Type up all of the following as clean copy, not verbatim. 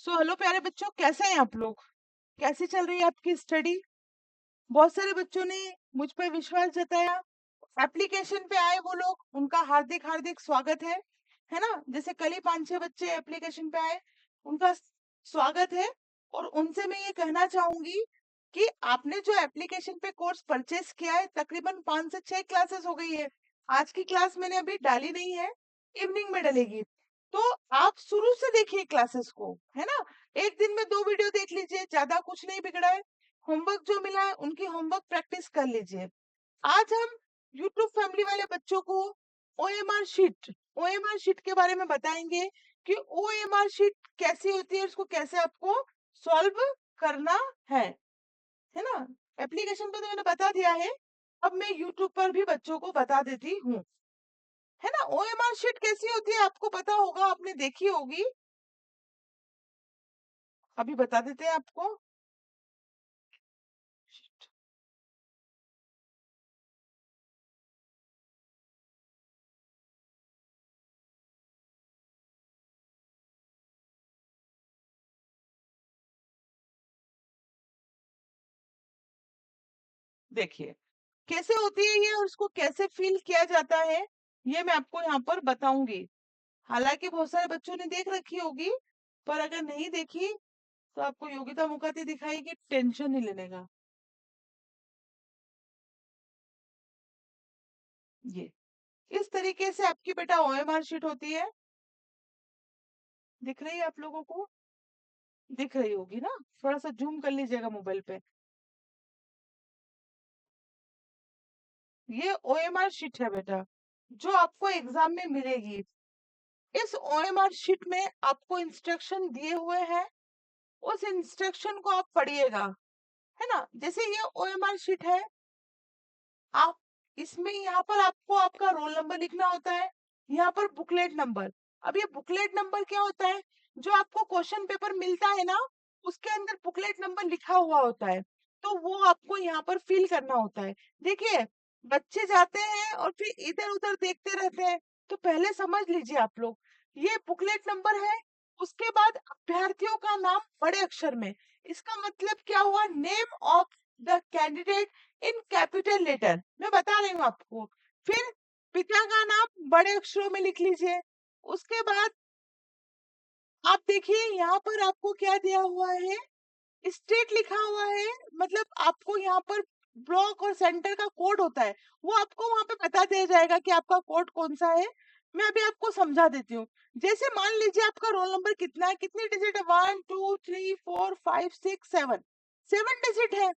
Hello प्यारे बच्चों, कैसे हैं आप लोग? कैसी चल रही है आपकी स्टडी? बहुत सारे बच्चों ने मुझ पर विश्वास जताया, एप्लीकेशन पे आए वो लोग, उनका हार्दिक हार्दिक स्वागत है ना। जैसे कल ही 5-6 बच्चे एप्लीकेशन पे आए, उनका स्वागत है। और उनसे मैं ये कहना चाहूंगी कि आपने जो एप्लीकेशन पे कोर्स परचेस किया है, तकरीबन 5 से 6 क्लासेस हो गई है। आज की क्लास मैंने अभी डाली नहीं है, इवनिंग में डलेगी। तो आप शुरू से देखिए क्लासेस को, है ना। एक दिन में 2 वीडियो देख लीजिए, ज्यादा कुछ नहीं बिगड़ा है। होमवर्क जो मिला है उनकी होमवर्क प्रैक्टिस कर लीजिए। आज हम यूट्यूब फैमिली वाले बच्चों को ओएमआर शीट के बारे में बताएंगे कि ओएमआर शीट कैसी होती है, उसको कैसे आपको सॉल्व करना है ना। एप्लीकेशन पे तो मैंने बता दिया है, अब मैं यूट्यूब पर भी बच्चों को बता देती हूँ, है ना। ओएमआर शीट कैसी होती है आपको पता होगा, आपने देखी होगी। अभी बता देते हैं आपको। देखिए कैसे होती है ये और उसको कैसे फील किया जाता है, ये मैं आपको यहाँ पर बताऊंगी। हालांकि बहुत सारे बच्चों ने देख रखी होगी, पर अगर नहीं देखी तो आपको योगिता मुखाती दिखाएगी, टेंशन नहीं लेने का। ये इस तरीके से आपकी बेटा ओएमआर शीट होती है। दिख रही है आप लोगों को? दिख रही होगी ना, थोड़ा सा जूम कर लीजिएगा मोबाइल पे। ये ओएमआर शीट है बेटा, जो आपको एग्जाम में मिलेगी। इस ओएमआर शीट में आपको इंस्ट्रक्शन दिए हुए हैं, उस इंस्ट्रक्शन को आप पढ़िएगा, है ना। जैसे ये ओएमआर शीट है, आप इसमें यहाँ पर आपको आपका रोल नंबर लिखना होता है, यहाँ पर बुकलेट नंबर। अब ये बुकलेट नंबर क्या होता है? जो आपको क्वेश्चन पेपर मिलता है ना, उसके अंदर बुकलेट नंबर लिखा हुआ होता है, तो वो आपको यहाँ पर फिल करना होता है। देखिए बच्चे जाते हैं और फिर इधर उधर देखते रहते हैं, तो पहले समझ लीजिए आप लोग, ये बुकलेट नंबर है। उसके बाद अभ्यर्थियों का नाम बड़े अक्षर में, इसका मतलब क्या हुआ? Name of the candidate in capital letter, मैं बता रही हूँ आपको। फिर पिता का नाम बड़े अक्षरों में लिख लीजिए। उसके बाद आप देखिए यहाँ पर आपको क्या दिया हुआ है, स्टेट लिखा हुआ है। मतलब आपको यहाँ पर ब्लॉक और सेंटर का कोड होता है, वो आपको वहां पे बता दिया जाएगा कि आपका कोड कौन सा है। मैं अभी आपको समझा देती हूँ। जैसे मान लीजिए आपका रोल नंबर कितना है, कितनी डिजिट है? 1 2 3 4 5 6 7, 7 डिजिट है।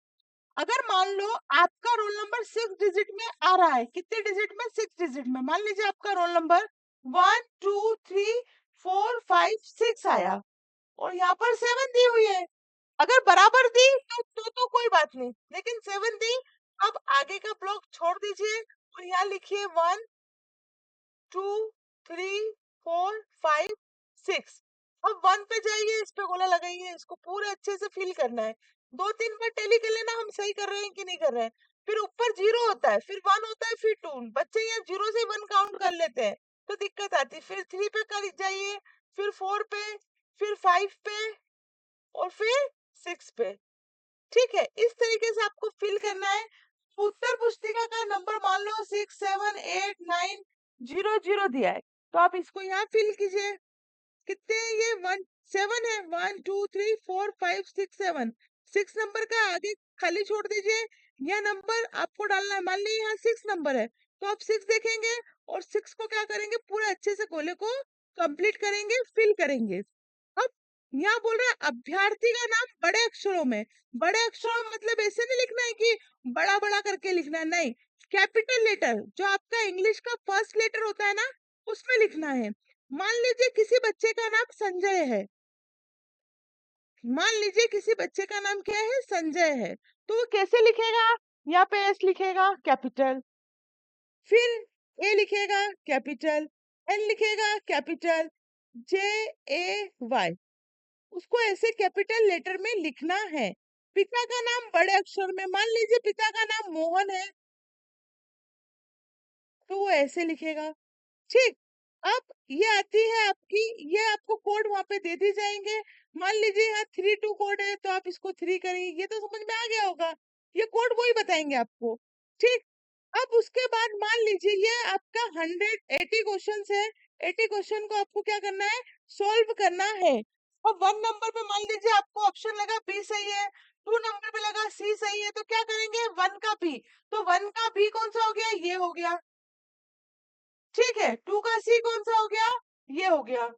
अगर मान लो आपका रोल नंबर 6 डिजिट में आ रहा है, कितने डिजिट में? 6 डिजिट में। मान लीजिए आपका रोल नंबर 1 2 3 4 5 6 आया और यहाँ पर 7 दी हुई है। अगर बराबर दी तो कोई बात नहीं, लेकिन 7 दी। अब आगे का ब्लॉक छोड़ दीजिए और यहाँ लिखिए 1 2 3 4 5 6। अब 1 पे जाइए, इस पे गोला लगाइए, इसको पूरे अच्छे से फिल करना है। 2-3 बार टैली कर लेना हम सही कर रहे हैं कि नहीं कर रहे हैं। फिर ऊपर 0 होता है, फिर 1 होता है, फिर 2। बच्चे यहाँ 0 से 1 काउंट कर लेते हैं तो दिक्कत आती है। फिर 3 पे कर जाइए, फिर 4 पे, फिर 5 पे और फिर 6 पे। ठीक है, इस तरीके से आपको फिल करना है। उत्तर पुस्तिका का नंबर मान लो 6 7 8 9 0 0 दिया है, तो आप इसको यहाँ फिल कीजिए। कितने हैं ये? 7 है। 1 2 3 4 5 6 7, 6 नंबर का आगे खाली छोड़ दीजिए। यह नंबर आपको डालना है। मान लीजिए यहाँ 6 नंबर है, तो आप 6 देखेंगे और 6 को क्या करेंगे? पूरे अच्छे से गोले को कंप्लीट करेंगे, फिल करेंगे। अब यहाँ बोल रहे हैं अभ्यर्थी का नाम बड़े अक्षरों में। बड़े अक्षरों में मतलब ऐसे नहीं लिखना है कि बड़ा बड़ा करके लिखना है, नहीं। कैपिटल लेटर जो आपका इंग्लिश का फर्स्ट लेटर होता है ना, उसमें लिखना है। मान लीजिए किसी बच्चे का नाम संजय है, मान लीजिए किसी बच्चे का नाम क्या है? संजय है। तो वो कैसे लिखेगा? यहाँ पे एस लिखेगा कैपिटल, फिर ए लिखेगा कैपिटल, एन लिखेगा कैपिटल, जे ए वाई, उसको ऐसे कैपिटल लेटर में लिखना है। पिता का नाम बड़े अक्षर में, मान लीजिए पिता का नाम मोहन है, तो वो ऐसे लिखेगा। ठीक। अब ये आती है आपकी, ये आपको कोड वहां पे दे दी जाएंगे। मान लीजिए यहाँ 3 2 कोड है, तो आप इसको 3 करेंगे, ये तो समझ में आ गया होगा। ये कोड वही बताएंगे आपको। ठीक। अब उसके बाद मान लीजिए ये आपका 180 क्वेश्चन है। 80 क्वेश्चन को आपको क्या करना है, सोल्व करना है। और 1 नंबर पे मान लीजिए आपको ऑप्शन लगा बी सही है, 2 नंबर पे लगा सी सही है, तो क्या करेंगे, 1 का बी। तो 1 का बी कौन सा हो गया, ये हो गया। ठीक है, 2 का सी कौन सा हो गया, ये हो गया।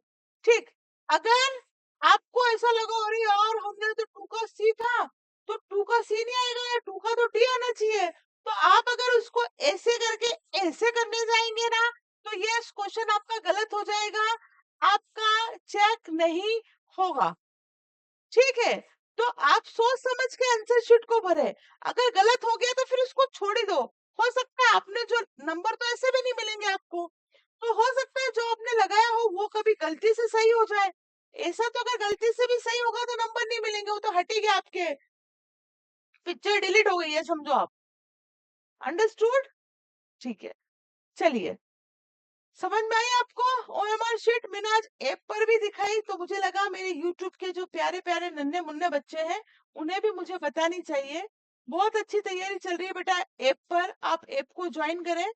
ठीक। अगर आपको ऐसा लगा अरे यार हमने तो 2 का सी था, तो 2 का सी नहीं आएगा यार, 2 का तो डी आना चाहिए, तो आप अगर उसको ऐसे करके ऐसे करने जाएंगे ना, तो ये क्वेश्चन आपका गलत हो जाएगा, आपका चेक नहीं होगा। ठीक है, तो आप सोच समझ के आंसर शीट को भरे। अगर गलत हो गया तो फिर उसको छोड़ ही दो। हो सकता है आपने जो नंबर, तो ऐसे भी नहीं मिलेंगे आपको, तो हो सकता है जो आपने लगाया हो वो कभी गलती से सही हो जाए। ऐसा तो अगर गलती से भी सही होगा तो नंबर नहीं मिलेंगे, वो तो हट ही गया आपके, पिक्चर डिलीट हो गई है समझो आप। अंडरस्टूड। ठीक है, चलिए, समझ में आई आपको ओएमआर शीट। मैंने आज ऐप पर भी दिखाई, तो मुझे लगा मेरे यूट्यूब के जो प्यारे प्यारे नन्हे मुन्ने बच्चे हैं उन्हें भी मुझे बतानी चाहिए। बहुत अच्छी तैयारी चल रही है बेटा ऐप पर, आप ऐप को ज्वाइन करें।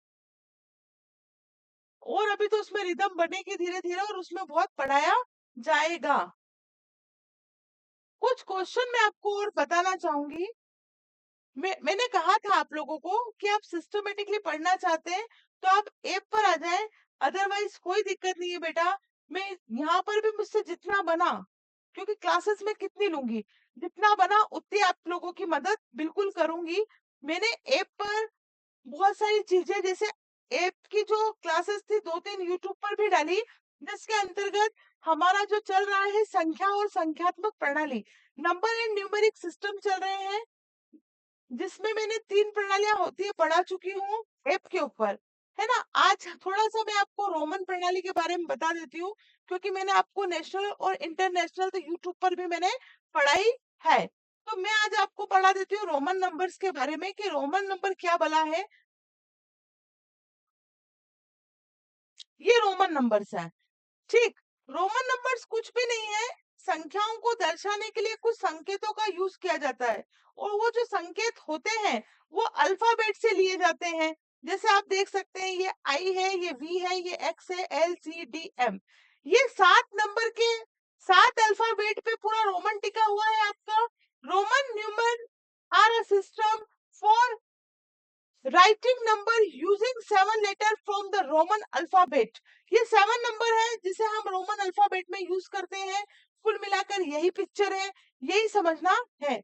और अभी तो उसमें रिदम बनेगी धीरे धीरे, और उसमें बहुत पढ़ाया जाएगा। कुछ क्वेश्चन मैं आपको और बताना चाहूंगी। मैंने कहा था आप लोगों को कि आप सिस्टमेटिकली पढ़ना चाहते हैं तो आप ऐप पर आ जाएं, अदरवाइज कोई दिक्कत नहीं है बेटा। मैं यहाँ पर भी मुझसे जितना बना, क्योंकि क्लासेस में कितनी लूंगी, जितना बना उतनी आप लोगों की मदद बिल्कुल करूंगी। मैंने ऐप पर बहुत सारी चीजें, जैसे ऐप की जो क्लासेस थी 2 3 यूट्यूब पर भी डाली, जिसके अंतर्गत हमारा जो चल रहा है संख्या और संख्यात्मक प्रणाली, नंबर एंड न्यूमेरिक सिस्टम चल रहे हैं, जिसमें मैंने 3 प्रणालियां होती है पढ़ा चुकी हूँ ऐप के ऊपर, है ना। आज थोड़ा सा मैं आपको रोमन प्रणाली के बारे में बता देती हूँ, क्योंकि मैंने आपको नेशनल और इंटरनेशनल तो यूट्यूब पर भी मैंने पढ़ाई है। तो मैं आज आपको पढ़ा देती हूँ रोमन नंबर्स के बारे में कि रोमन नंबर क्या बला है। ये रोमन नंबर्स है। ठीक। रोमन नंबर्स कुछ भी नहीं है, संख्याओं को दर्शाने के लिए कुछ संकेतों का यूज किया जाता है, और वो जो संकेत होते हैं वो अल्फाबेट से लिए जाते हैं। जैसे आप देख सकते हैं ये आई है, ये वी है, ये एक्स है, एल सी डी एम। ये 7 नंबर के 7 अल्फाबेट पे पूरा रोमन टिका हुआ है आपका। Roman numeral are a system for writing number using 7 letter from the Roman alphabet. ये 7 नंबर है जिसे हम रोमन अल्फाबेट में यूज करते हैं। कुल मिलाकर यही पिक्चर है, यही समझना है।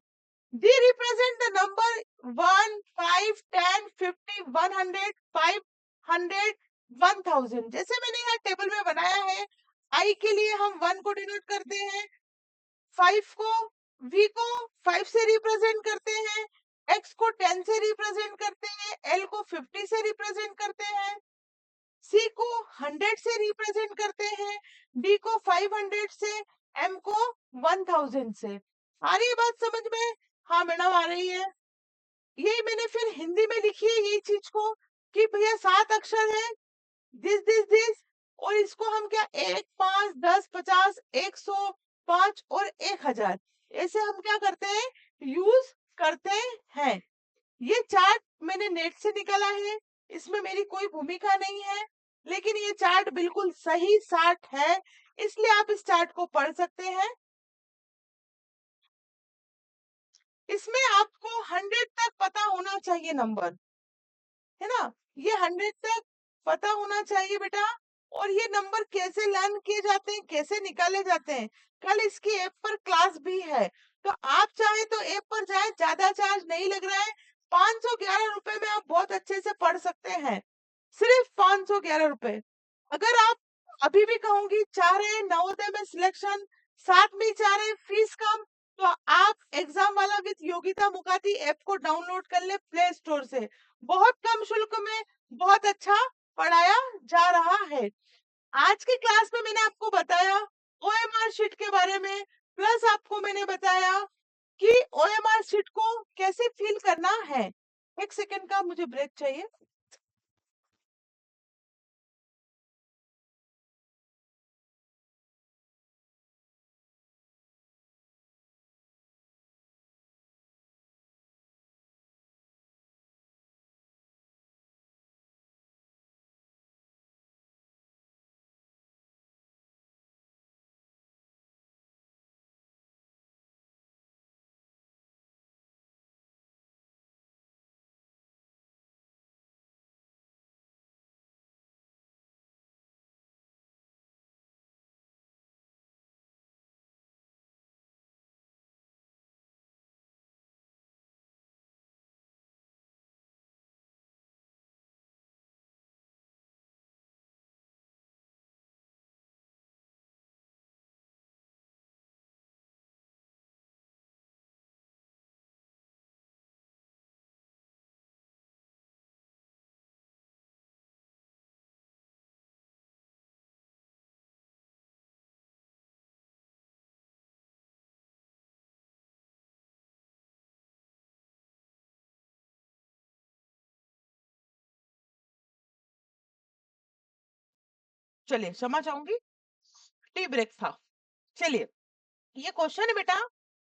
They represent the number 1 5 10 50 100 500 1000। जैसे मैंने यहाँ टेबल में बनाया है, आई के लिए हम 1 को डिनोट करते हैं, 5 को, वी को 5 से रिप्रेजेंट करते हैं, एक्स को 10 से रिप्रेजेंट करते हैं, एल को 50 से रिप्रेजेंट करते हैं, सी को 100 से रिप्रेजेंट करते हैं, डी को 500 से, एम को 1000 से। आ रही है बात समझ में? हाँ मैडम आ रही है। यही मैंने फिर हिंदी में लिखी है यही चीज को, कि भैया 7 अक्षर है, दिस और इसको हम क्या 1 5 10 50 100 5 और 1000 ऐसे हम क्या करते हैं, यूज करते हैं। ये चार्ट मैंने नेट से निकाला है, इसमें मेरी कोई भूमिका नहीं है, लेकिन ये चार्ट बिल्कुल सही चार्ट है, इसलिए आप इस चार्ट को पढ़ सकते हैं। इसमें आपको 100 तक पता होना चाहिए नंबर, है ना। ये 100 तक पता होना चाहिए बेटा। और ये नंबर कैसे लर्न किए जाते हैं, कैसे निकाले जाते हैं, कल इसकी ऐप पर क्लास भी है, तो आप चाहे तो ऐप पर जाए, ज्यादा चार्ज नहीं लग रहा है। 511 रुपए में आप बहुत अच्छे से पढ़ सकते हैं, सिर्फ 511 रुपए। अगर आप अभी भी कहूंगी चाह रहे हैं नवोदय में सिलेक्शन, साथ में चाह रहे हैं फीस कम, तो आप एग्जाम वाला विद योगिता मुखाती ऐप को डाउनलोड कर ले प्ले स्टोर से। बहुत कम शुल्क में बहुत अच्छा पढ़ाया जा रहा है। आज की क्लास में मैंने आपको बताया ओएमआर शीट के बारे में, प्लस आपको मैंने बताया कि ओएमआर शीट को कैसे फिल करना है। 1 सेकंड का मुझे ब्रेक चाहिए। चलिए क्षमा चाहूंगी, टी ब्रेक था। चलिए, ये क्वेश्चन है बेटा।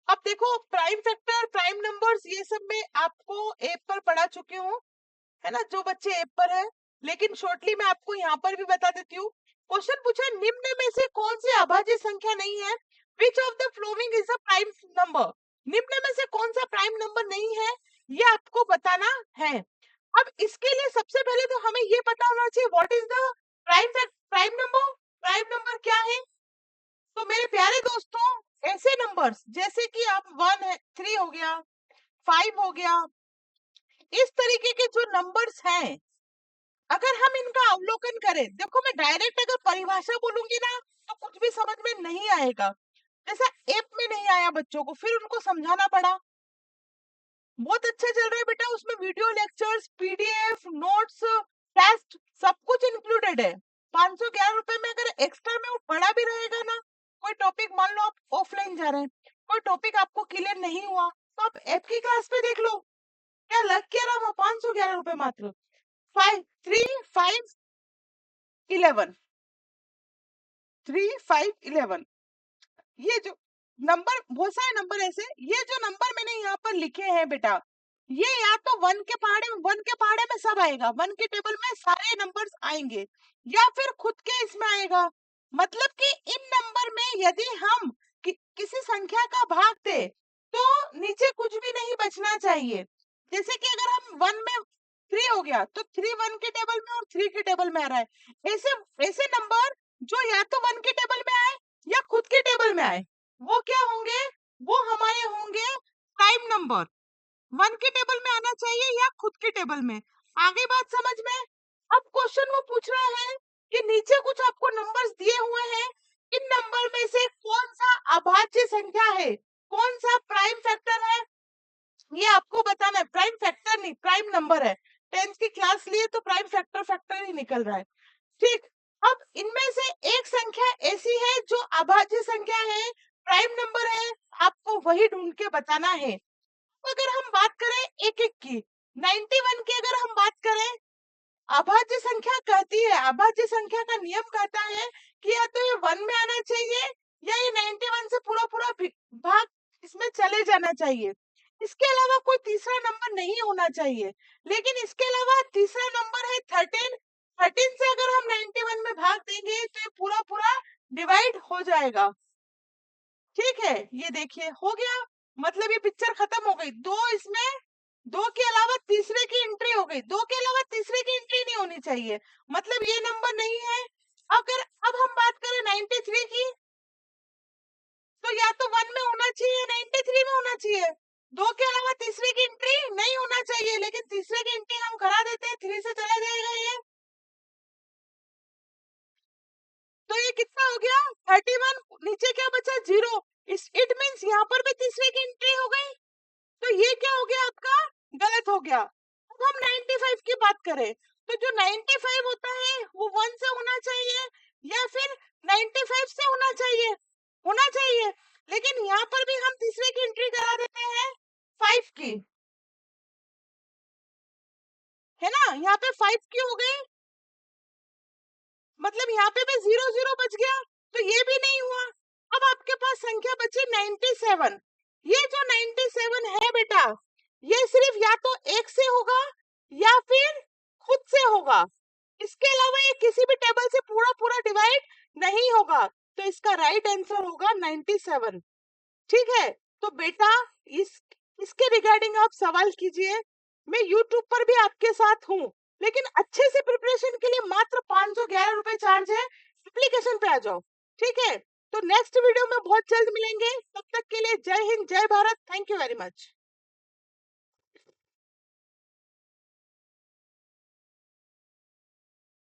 अब देखो, प्राइम फैक्टर, प्राइम नंबर्स, ये सब में आपको एप पर पढ़ा चुकी हूँ, है ना, जो बच्चे एप पर है। लेकिन शॉर्टली मैं आपको यहाँ पर भी बता देती हूँ। क्वेश्चन पूछा, निम्न में से कौन सी अभाज्य संख्या नहीं है? Which of the following is a prime number? निम्न में से कौन सा प्राइम नंबर नहीं है, ये आपको बताना है। अब इसके लिए सबसे पहले तो हमें ये पता होना चाहिए what is the prime number. Prime number क्या है? तो मेरे प्यारे दोस्तों, ऐसे नंबर्स जैसे कि आप 1 है, 3 हो गया, 5 हो गया, इस तरीके के जो नंबर्स हैं, अगर हम इनका अवलोकन करें, देखो मैं डायरेक्ट अगर परिभाषा बोलूंगी ना तो कुछ भी समझ में नहीं आएगा। जैसा ऐप में नहीं आया बच्चों को, फिर उनको समझाना पड़ा। बहुत अच्छा चल रहा है बेटा, उसमें video lectures, PDF, notes, test, सब कुछ इंक्लूडेड है। 511 रुपए में अगर एक्स्ट्रा में वो पढ़ा भी रहेगा ना, कोई टॉपिक मान लो आप ऑफलाइन जा रहे हैं, कोई टॉपिक आपको क्लियर नहीं हुआ, तो आप ऐप की क्लास पे देख लो, क्या लग क्या रहा, 511 रुपए मात्र। 5 3 5 11 3 5 11, ये जो नंबर, बहुत सारे नंबर ऐसे, ये जो नंबर मैंने यहाँ पर लिखे हैं बेटा, ये या तो वन के पहाड़े में सब आएगा, वन के टेबल में सारे नंबर्स आएंगे, या फिर खुद के इसमें आएगा। मतलब कि इन नंबर में यदि हम किसी संख्या का भाग दे तो नीचे कुछ भी नहीं बचना चाहिए। जैसे कि अगर हम वन में 3 हो गया तो 3 वन के टेबल में और 3 के टेबल में आ रहा है। ऐसे ऐसे नंबर जो या तो वन के टेबल में आए या खुद के टेबल में आए, वो क्या होंगे? वो हमारे होंगे प्राइम नंबर। वन के टेबल में आना चाहिए या खुद के टेबल में। आगे बात समझ में? अब क्वेश्चन वो पूछ रहा है कि नीचे कुछ आपको नंबर्स दिए हुए हैं, इन नंबर में से कौन सा अभाज्य संख्या है, कौन सा प्राइम फैक्टर है, ये आपको बताना है। प्राइम फैक्टर नहीं, प्राइम नंबर है। 10th की क्लास लिए तो प्राइम फैक्टर फैक्टर ही निकल रहा है। ठीक, अब इनमें से एक संख्या ऐसी है जो अभाज्य संख्या है, प्राइम नंबर है, आपको वही ढूंढ के बताना है। अगर हम बात करें एक एक की, 91 की अगर हम बात करें, अभाज्य संख्या कहती है, अभाज्य संख्या का नियम कहता है कि या तो ये 1 में आना चाहिए या ये 91 से पूरा पूरा भाग इसमें चले जाना चाहिए। इसके अलावा कोई तीसरा नंबर नहीं होना चाहिए। लेकिन इसके अलावा तीसरा नंबर है 13। 13 से अगर हम 91 में भाग देंगे तो ये पूरा पूरा डिवाइड हो जाएगा। ठीक है, ये देखिए हो गया, मतलब ये पिक्चर खत्म हो गई। दो इसमें, दो के अलावा तीसरे की एंट्री हो गई, दो के अलावा तीसरे की एंट्री नहीं होनी चाहिए, मतलब ये नंबर नहीं है। अगर अब हम बात करें 93 की, तो या तो 1 में होना चाहिए, 93 में होना चाहिए, दो के अलावा तीसरे की एंट्री नहीं होना चाहिए, लेकिन तीसरे की एंट्री हम करा देते हैं, 3 से चला जाएगा ये। तो ये कितना हो गया? 31, नीचे क्या बचा? 0। इट मींस यहाँ पर भी तीसरे की एंट्री हो गई, तो ये क्या हो गया आपका? गलत हो गया। अब हम 95 की बात करें, तो जो 95 होता है वो 1 से होना चाहिए या फिर 95 से होना चाहिए, होना चाहिए। लेकिन यहाँ पर भी हम तीसरे की एंट्री करा देते हैं 5 की, है ना, यहाँ पे 5 की हो गई, मतलब यहाँ पे भी 0 0 बच गया, तो ये भी नहीं हुआ। अब आपके पास संख्या बची 97। ये जो 97 है बेटा, ये सिर्फ या तो एक से होगा या फिर खुद से होगा, इसके अलावा ये किसी भी टेबल से पूरा पूरा डिवाइड नहीं होगा, तो इसका राइट आंसर होगा 97। ठीक है, तो बेटा इस इसके रिगार्डिंग आप सवाल कीजिए। मैं यूट्यूब पर भी आपके साथ हूँ, लेकिन अच्छे से प्रिपरेशन के लिए मात्र 511 रुपए चार्ज है। एप्लीकेशन पे आ जाओ। ठीक है, तो नेक्स्ट वीडियो में बहुत जल्द मिलेंगे, तब तक के लिए जय हिंद, जय Bharat, thank you very much.